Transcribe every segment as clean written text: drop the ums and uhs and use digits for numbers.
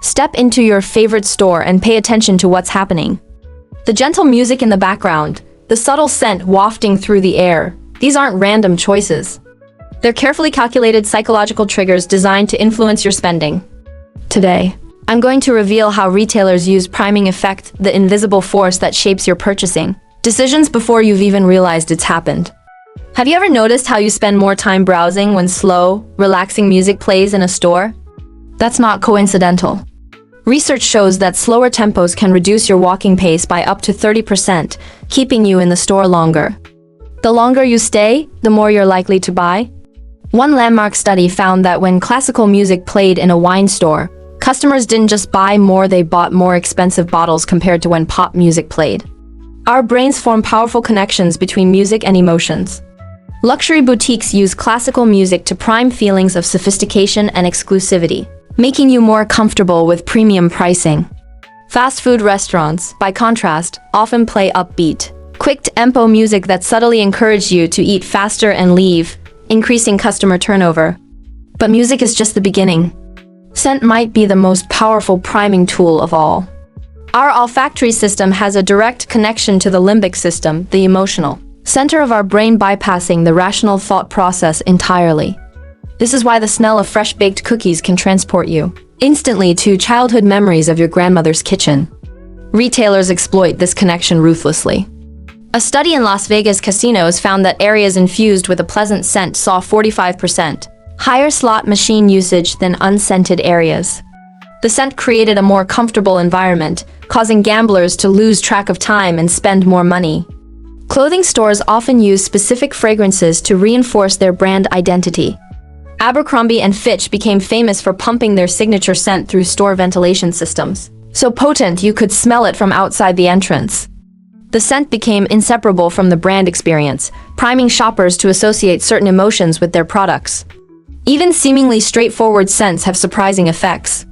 Step into your favorite store and pay attention to what's happening. The gentle music in the background, the subtle scent wafting through the air, these aren't random choices. They're carefully calculated psychological triggers designed to influence your spending. Today, I'm going to reveal how retailers use priming effect, the invisible force that shapes your purchasing decisions before you've even realized it's happened. Have you ever noticed how you spend more time browsing when slow, relaxing music plays in a store? That's not coincidental. Research shows that slower tempos can reduce your walking pace by up to 30%, keeping you in the store longer. The longer you stay, the more you're likely to buy. One landmark study found that when classical music played in a wine store, customers didn't just buy more, they bought more expensive bottles compared to when pop music played. Our brains form powerful connections between music and emotions. Luxury boutiques use classical music to prime feelings of sophistication and exclusivity, making you more comfortable with premium pricing. Fast food restaurants, by contrast, often play upbeat, quick-tempo music that subtly encourages you to eat faster and leave, increasing customer turnover. But music is just the beginning. Scent might be the most powerful priming tool of all. Our olfactory system has a direct connection to the limbic system, the emotional center of our brain, bypassing the rational thought process entirely. This is why the smell of fresh-baked cookies can transport you instantly to childhood memories of your grandmother's kitchen. Retailers exploit this connection ruthlessly. A study in Las Vegas casinos found that areas infused with a pleasant scent saw 45% higher slot machine usage than unscented areas. The scent created a more comfortable environment, causing gamblers to lose track of time and spend more money. Clothing stores often use specific fragrances to reinforce their brand identity. Abercrombie & Fitch became famous for pumping their signature scent through store ventilation systems, so potent you could smell it from outside the entrance. The scent became inseparable from the brand experience, priming shoppers to associate certain emotions with their products. Even seemingly straightforward scents have surprising effects.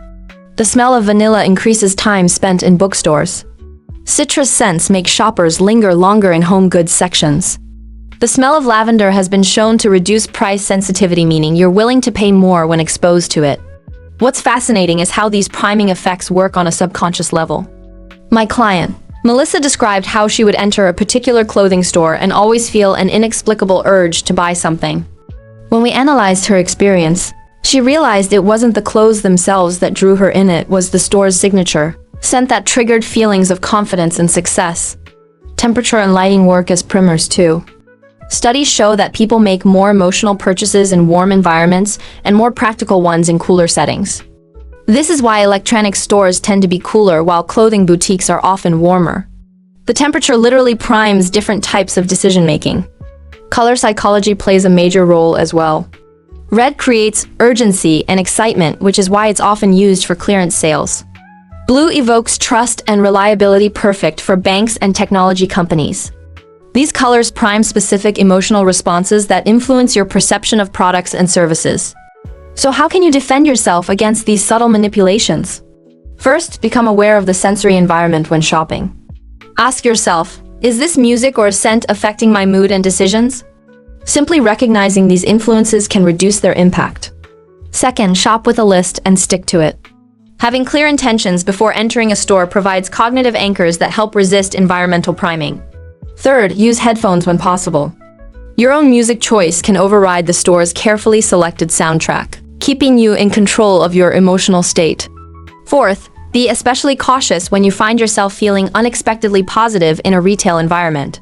The smell of vanilla increases time spent in bookstores. Citrus scents make shoppers linger longer in home goods sections. The smell of lavender has been shown to reduce price sensitivity, meaning you're willing to pay more when exposed to it. What's fascinating is how these priming effects work on a subconscious level. My client, Melissa, described how she would enter a particular clothing store and always feel an inexplicable urge to buy something. When we analyzed her experience, she realized it wasn't the clothes themselves that drew her in, it was the store's signature scent that triggered feelings of confidence and success. Temperature and lighting work as primers too. Studies show that people make more emotional purchases in warm environments and more practical ones in cooler settings. This is why electronics stores tend to be cooler while clothing boutiques are often warmer. The temperature literally primes different types of decision-making. Color psychology plays a major role as well. Red creates urgency and excitement, which is why it's often used for clearance sales. Blue evokes trust and reliability, perfect for banks and technology companies. These colors prime specific emotional responses that influence your perception of products and services. So how can you defend yourself against these subtle manipulations? First, become aware of the sensory environment when shopping. Ask yourself, is this music or scent affecting my mood and decisions? Simply recognizing these influences can reduce their impact. Second, shop with a list and stick to it. Having clear intentions before entering a store provides cognitive anchors that help resist environmental priming. Third, use headphones when possible. Your own music choice can override the store's carefully selected soundtrack, keeping you in control of your emotional state. Fourth, be especially cautious when you find yourself feeling unexpectedly positive in a retail environment.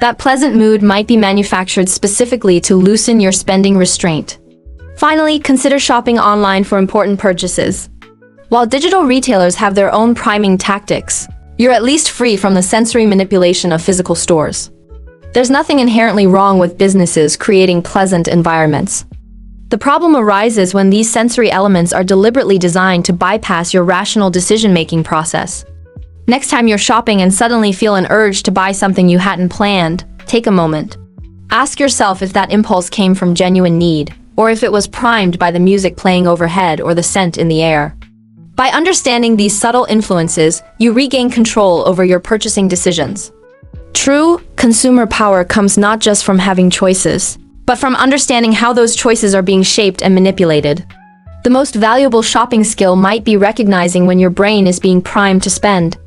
That pleasant mood might be manufactured specifically to loosen your spending restraint. Finally, consider shopping online for important purchases. While digital retailers have their own priming tactics, you're at least free from the sensory manipulation of physical stores. There's nothing inherently wrong with businesses creating pleasant environments. The problem arises when these sensory elements are deliberately designed to bypass your rational decision-making process. Next time you're shopping and suddenly feel an urge to buy something you hadn't planned, take a moment. Ask yourself if that impulse came from genuine need, or if it was primed by the music playing overhead or the scent in the air. By understanding these subtle influences, you regain control over your purchasing decisions. True consumer power comes not just from having choices, but from understanding how those choices are being shaped and manipulated. The most valuable shopping skill might be recognizing when your brain is being primed to spend.